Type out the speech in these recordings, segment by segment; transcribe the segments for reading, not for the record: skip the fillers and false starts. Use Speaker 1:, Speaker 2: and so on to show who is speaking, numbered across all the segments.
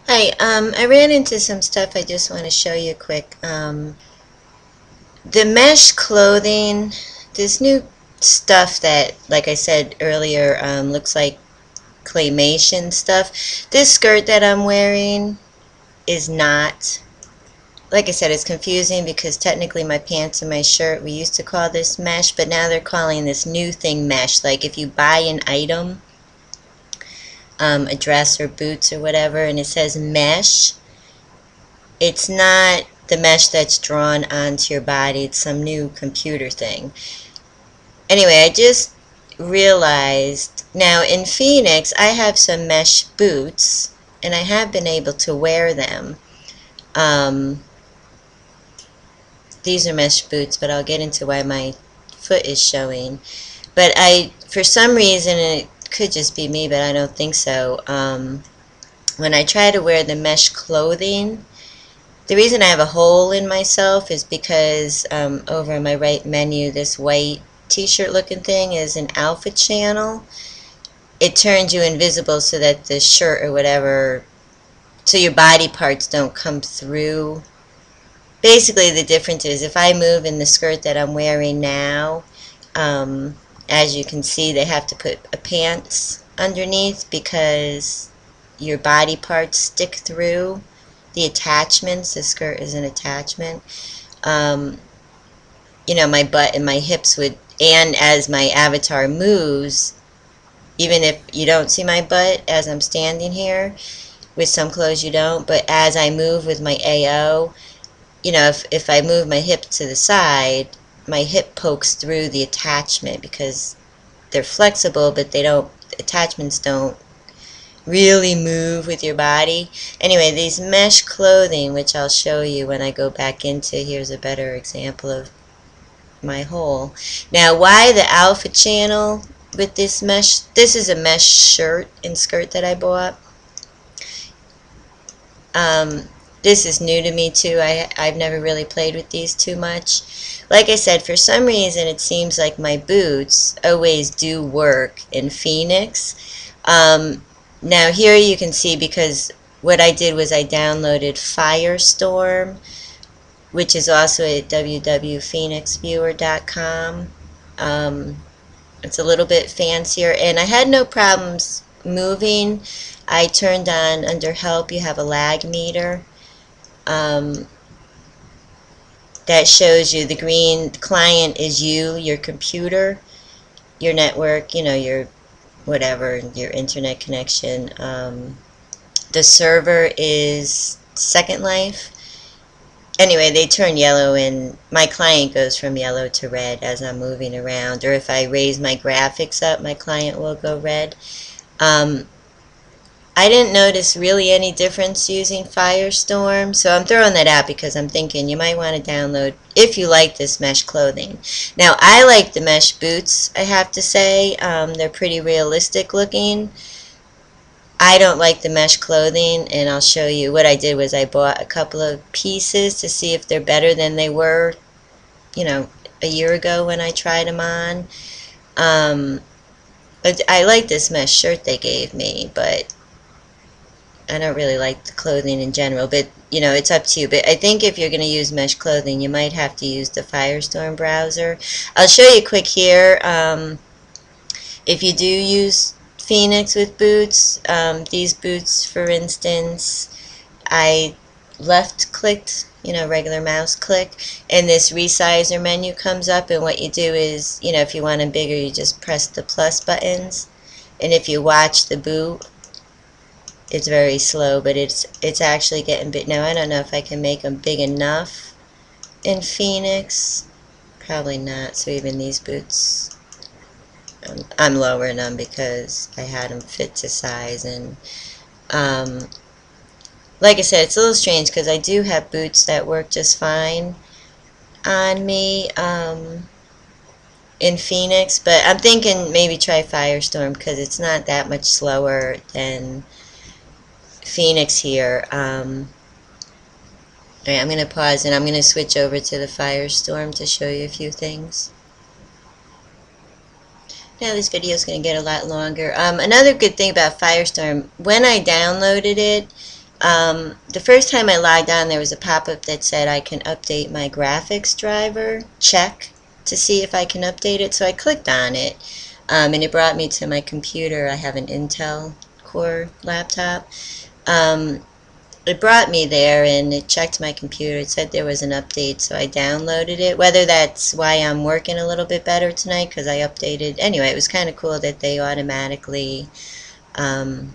Speaker 1: Hi, I ran into some stuff I just want to show you quick. The mesh clothing, this new stuff that, like I said earlier, looks like claymation stuff. This skirt that I'm wearing is not. Like I said, it's confusing because technically my pants and my shirt, we used to call this mesh, but now they're calling this new thing mesh. Like if you buy an item, a dress or boots or whatever, and it says mesh, it's not the mesh that's drawn onto your body. It's some new computer thing. Anyway, I just realized now in Phoenix I have some mesh boots and I have been able to wear them. Um, these are mesh boots, but I'll get into why my foot is showing. But for some reason, it could just be me, but I don't think so. When I try to wear the mesh clothing, the reason I have a hole in myself is because over on my right menu, this white t-shirt looking thing is an alpha channel. It turns you invisible so that the shirt or whatever, so your body parts don't come through. Basically, the difference is if I move in the skirt that I'm wearing now, as you can see, they have to put a pants underneath because your body parts stick through the attachments. The skirt is an attachment. Um, my butt and my hips would, and as my avatar moves, even if you don't see my butt as I'm standing here, with some clothes you don't, but as I move with my AO, if I move my hip to the side, my hip pokes through the attachment because they're flexible, but attachments don't really move with your body. Anyway, these mesh clothing, which I'll show you when I go back into, here's a better example of my hole. Now, why the alpha channel with this mesh? This is a mesh shirt and skirt that I bought. This is new to me too. I've never really played with these too much. Like I said, for some reason it seems like my boots always do work in Phoenix. Now here you can see, because what I did was I downloaded Firestorm, which is also at www.phoenixviewer.com. It's a little bit fancier, and I had no problems moving. I turned on, under help, you have a lag meter. That shows you the green client is your computer, your network, your whatever, your internet connection. The server is Second Life. Anyway, they turn yellow and my client goes from yellow to red as I'm moving around. Or if I raise my graphics up, my client will go red. I didn't notice really any difference using Firestorm, so I'm throwing that out because I'm thinking you might want to download if you like this mesh clothing. Now, I like the mesh boots, I have to say. They're pretty realistic looking. I don't like the mesh clothing, and I'll show you. What I did was I bought a couple of pieces to see if they're better than they were, a year ago when I tried them on. But I like this mesh shirt they gave me, but I don't really like the clothing in general, but it's up to you. But I think if you're going to use mesh clothing, you might have to use the Firestorm browser. I'll show you quick here. If you do use Phoenix with boots, these boots, for instance, I left-clicked, regular mouse click, and this resizer menu comes up, and what you do is, if you want them bigger, you just press the plus buttons, and if you watch the boot, it's very slow, but it's actually getting big. Now, I don't know if I can make them big enough in Phoenix. Probably not, so even these boots, I'm lowering them because I had them fit to size. And like I said, it's a little strange because I do have boots that work just fine on me in Phoenix, but I'm thinking maybe try Firestorm because it's not that much slower than Phoenix here. Alright, I'm going to pause and I'm going to switch over to the Firestorm to show you a few things. Now this video is going to get a lot longer. Another good thing about Firestorm, when I downloaded it, The first time I logged on, there was a pop-up that said I can update my graphics driver. Check to see if I can update it. So I clicked on it, and it brought me to my computer. I have an Intel Core laptop. It brought me there, and it checked my computer. It said there was an update, so I downloaded it. Whether that's why I'm working a little bit better tonight, because I updated. Anyway, it was kind of cool that they automatically... and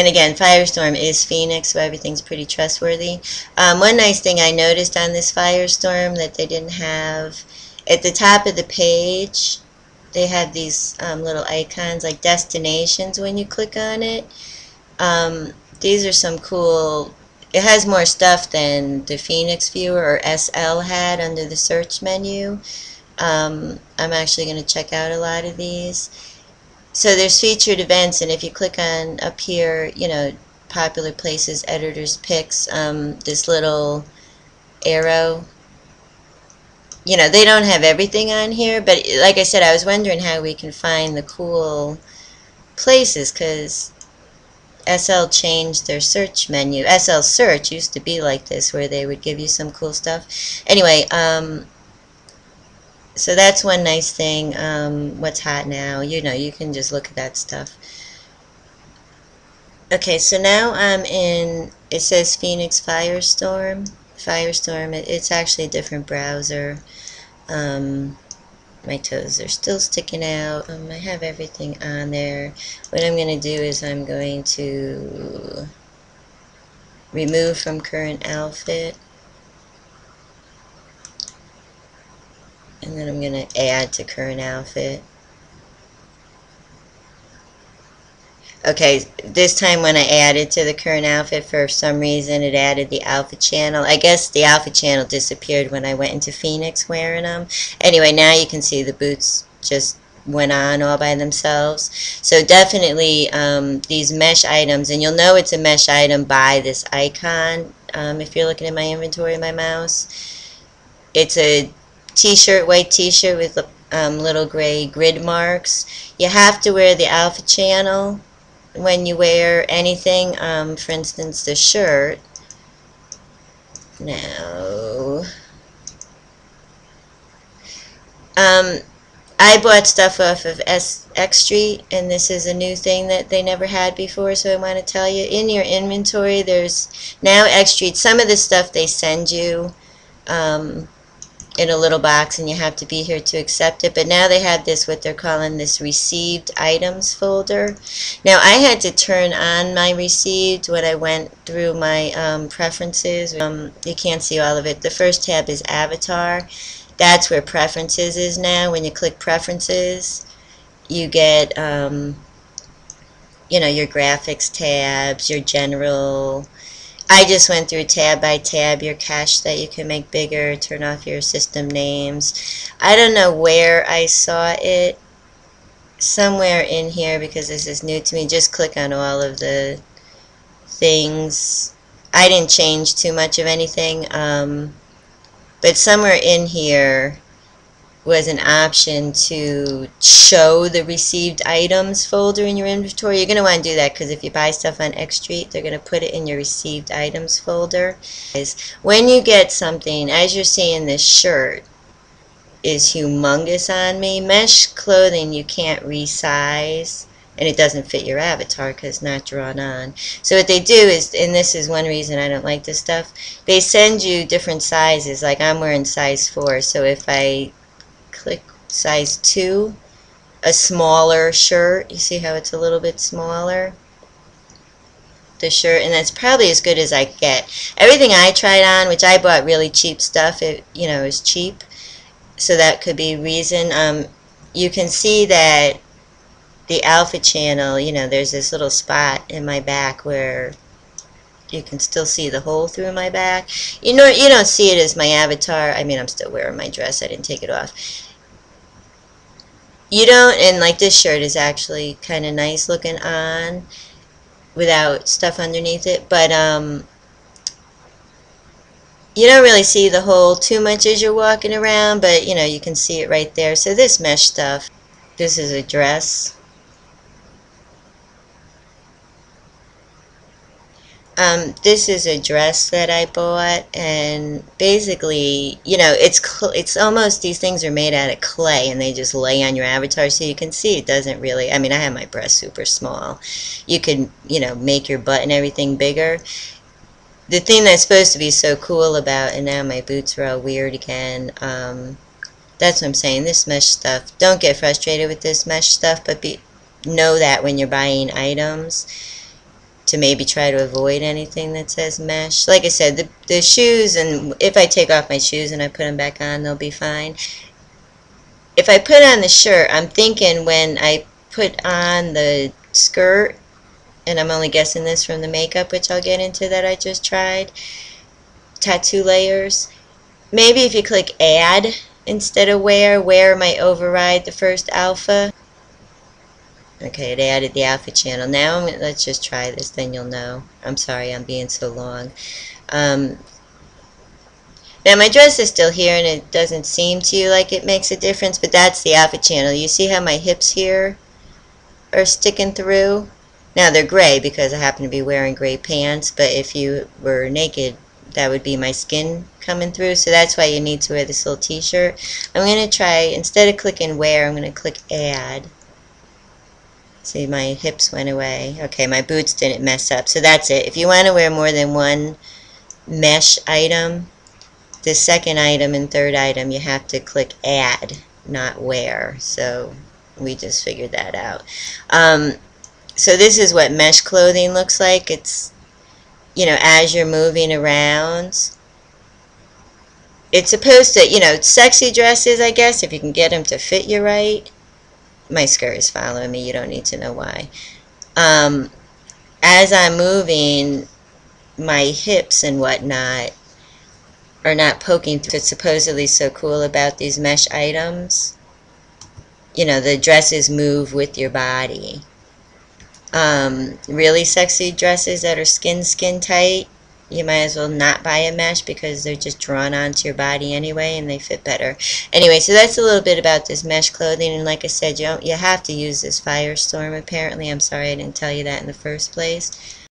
Speaker 1: again, Firestorm is Phoenix, so everything's pretty trustworthy. One nice thing I noticed on this Firestorm that they didn't have, at the top of the page, they have these little icons like destinations when you click on it. These are some cool, it has more stuff than the Phoenix Viewer or SL had under the search menu. I'm actually going to check out a lot of these. So there's featured events, and if you click on up here, you know, popular places, editors picks, this little arrow, you know, they don't have everything on here, but like I said, I was wondering how we can find the cool places, because SL changed their search menu. SL Search used to be like this, where they would give you some cool stuff. Anyway, so that's one nice thing. What's hot now? You know, you can just look at that stuff. Okay, so now I'm in, it says Phoenix Firestorm. Firestorm, it's actually a different browser. My toes are still sticking out. I have everything on there. What I'm going to do is I'm going to remove from current outfit. And then I'm going to add to current outfit. Okay, this time when I added to the current outfit, for some reason it added the alpha channel. I guess the alpha channel disappeared when I went into Phoenix wearing them. Anyway, now you can see the boots just went on all by themselves. So definitely these mesh items, and you'll know it's a mesh item by this icon. If you're looking at my inventory of my mouse, it's a t-shirt, white t-shirt with little gray grid marks. You have to wear the alpha channel when you wear anything, for instance the shirt. Now I bought stuff off of X Street, and this is a new thing that they never had before, so I want to tell you, in your inventory there's now X Street. Some of the stuff they send you in a little box, and you have to be here to accept it, but now they have this, what they're calling this received items folder. Now I had to turn on my received when I went through my preferences. You can't see all of it. The first tab is avatar. That's where preferences is now. When you click preferences, you get you know, your graphics tabs, your general. I just went through tab by tab, your cache that you can make bigger, turn off your system names. I don't know where I saw it, somewhere in here, because this is new to me. Just click on all of the things. I didn't change too much of anything, but somewhere in here was an option to show the received items folder in your inventory. You're going to want to do that, because if you buy stuff on X Street, they're going to put it in your received items folder. When you get something, as you're seeing, this shirt is humongous on me. Mesh clothing you can't resize, and it doesn't fit your avatar because it's not drawn on. So what they do is, and this is one reason I don't like this stuff, they send you different sizes. Like I'm wearing size 4, so if I click size 2, a smaller shirt, you see how it's a little bit smaller, the shirt, and that's probably as good as I get. Everything I tried on, which I bought really cheap stuff, it, you know, is cheap, so that could be a reason. You can see that the alpha channel, you know, there's this little spot in my back where you can still see the hole through my back. You know, you don't see it as my avatar. I mean, I'm still wearing my dress, I didn't take it off. You don't, and like this shirt is actually kind of nice looking on without stuff underneath it, but you don't really see the hole too much as you're walking around, but you know, you can see it right there. So this mesh stuff, this is a dress. This is a dress that I bought, and basically, it's almost, these things are made out of clay, and they just lay on your avatar, so you can see it doesn't really, I mean, I have my breast super small. You could, make your butt and everything bigger. The thing that's supposed to be so cool about, and now my boots are all weird again, that's what I'm saying, this mesh stuff, don't get frustrated with this mesh stuff, but know that when you're buying items, to maybe try to avoid anything that says mesh. Like I said, the shoes, and if I take off my shoes and I put them back on, they'll be fine. If I put on the shirt, I'm thinking when I put on the skirt, and I'm only guessing this from the makeup, which I'll get into, that I just tried, tattoo layers, maybe if you click add instead of wear might override the first alpha. Okay, it added the alpha channel. Now let's just try this, then you'll know. I'm sorry I'm being so long. Now my dress is still here, and it doesn't seem to you like it makes a difference, but that's the alpha channel. You see how my hips here are sticking through? Now they're gray because I happen to be wearing gray pants, but if you were naked, that would be my skin coming through, so that's why you need to wear this little t-shirt. I'm going to try, instead of clicking wear, I'm going to click add. See, my hips went away. Okay, my boots didn't mess up. So that's it. If you want to wear more than one mesh item, the second item and third item, you have to click add, not wear. So we just figured that out. So this is what mesh clothing looks like. It's, as you're moving around, it's supposed to, sexy dresses, I guess, if you can get them to fit you right. My skirt is following me, you don't need to know why. As I'm moving, my hips and whatnot are not poking through. It's supposedly so cool about these mesh items. The dresses move with your body. Really sexy dresses that are skin tight, you might as well not buy a mesh because they're just drawn onto your body anyway and they fit better. Anyway, so that's a little bit about this mesh clothing, and like I said, you have to use this Firestorm apparently. I'm sorry I didn't tell you that in the first place.